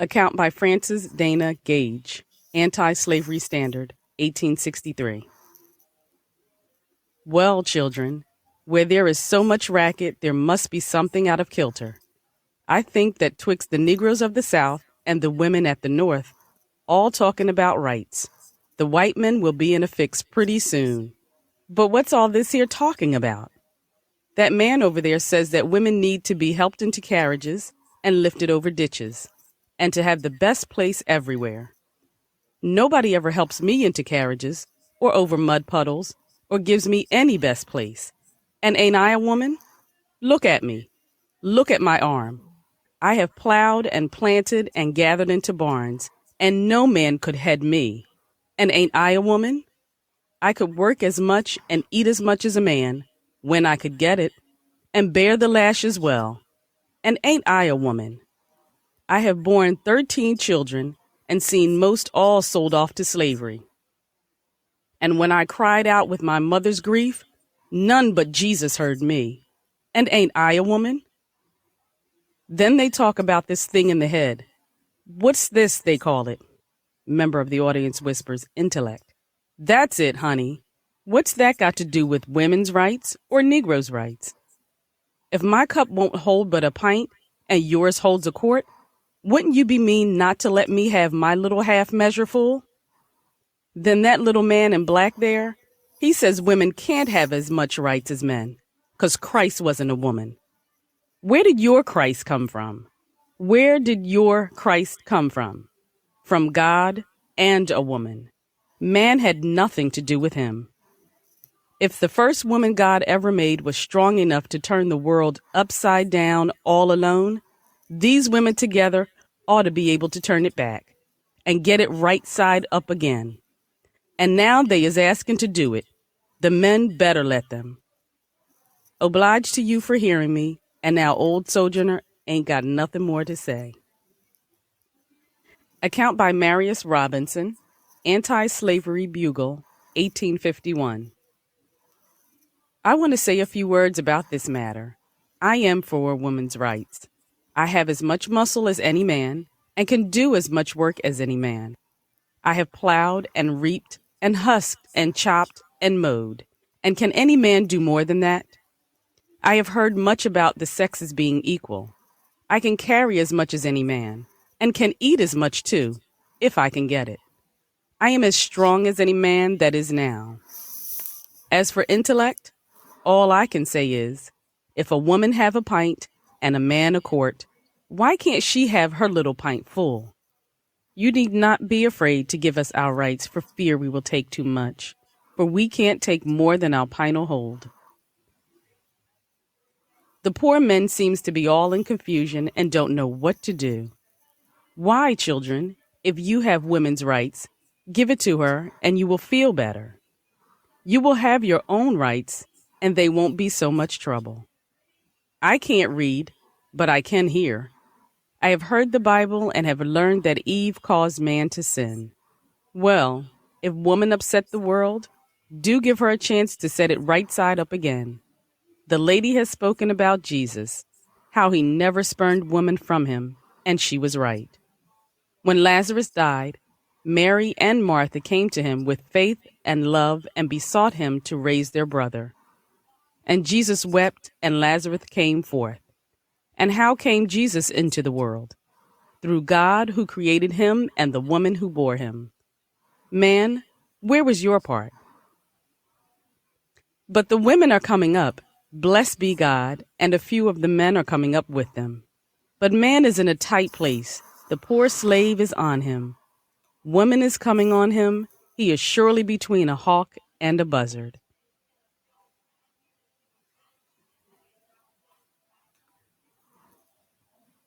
Account by Frances Dana Gage, Anti-Slavery Standard, 1863. Well, children, where there is so much racket, there must be something out of kilter. I think that twixt the Negroes of the South and the women at the North, all talking about rights, the white men will be in a fix pretty soon. But what's all this here talking about? That man over there says that women need to be helped into carriages and lifted over ditches, and to have the best place everywhere. Nobody ever helps me into carriages, or over mud puddles, or gives me any best place. And ain't I a woman? Look at me. Look at my arm. I have plowed and planted and gathered into barns, and no man could head me. And ain't I a woman? I could work as much and eat as much as a man, when I could get it, and bear the lash as well. And ain't I a woman? I have borne 13 children and seen most all sold off to slavery. And when I cried out with my mother's grief, none but Jesus heard me. And ain't I a woman? Then they talk about this thing in the head. What's this, they call it? Member of the audience whispers, intellect. That's it, honey. What's that got to do with women's rights or Negroes' rights? If my cup won't hold but a pint and yours holds a quart, wouldn't you be mean not to let me have my little half measure full? Then that little man in black there, he says women can't have as much rights as men, 'cause Christ wasn't a woman. Where did your Christ come from? Where did your Christ come from? From God and a woman. Man had nothing to do with him. If the first woman God ever made was strong enough to turn the world upside down all alone, these women together ought to be able to turn it back and get it right side up again. And now they is asking to do it. The men better let them. Obliged to you for hearing me, and now old Sojourner ain't got nothing more to say. Account by Marius Robinson, Anti-Slavery Bugle, 1851. I want to say a few words about this matter. I am for a woman's rights. I have as much muscle as any man and can do as much work as any man. I have plowed and reaped and husked and chopped and mowed. And can any man do more than that? I have heard much about the sexes being equal. I can carry as much as any man and can eat as much too, if I can get it. I am as strong as any man that is now. As for intellect, all I can say is, if a woman have a pint and a man a quart, why can't she have her little pint full? You need not be afraid to give us our rights for fear we will take too much, for we can't take more than our pint'll hold. The poor men seems to be all in confusion and don't know what to do. Why, children, if you have women's rights, give it to her and you will feel better. You will have your own rights and they won't be so much trouble. I can't read, but I can hear. I have heard the Bible and have learned that Eve caused man to sin. Well, if woman upset the world, do give her a chance to set it right side up again. The lady has spoken about Jesus, how he never spurned woman from him, and she was right. When Lazarus died, Mary and Martha came to him with faith and love and besought him to raise their brother. And Jesus wept, and Lazarus came forth. And how came Jesus into the world? Through God who created him and the woman who bore him. Man, where was your part? But the women are coming up, blessed be God, and a few of the men are coming up with them. But man is in a tight place. The poor slave is on him. Woman is coming on him. He is surely between a hawk and a buzzard.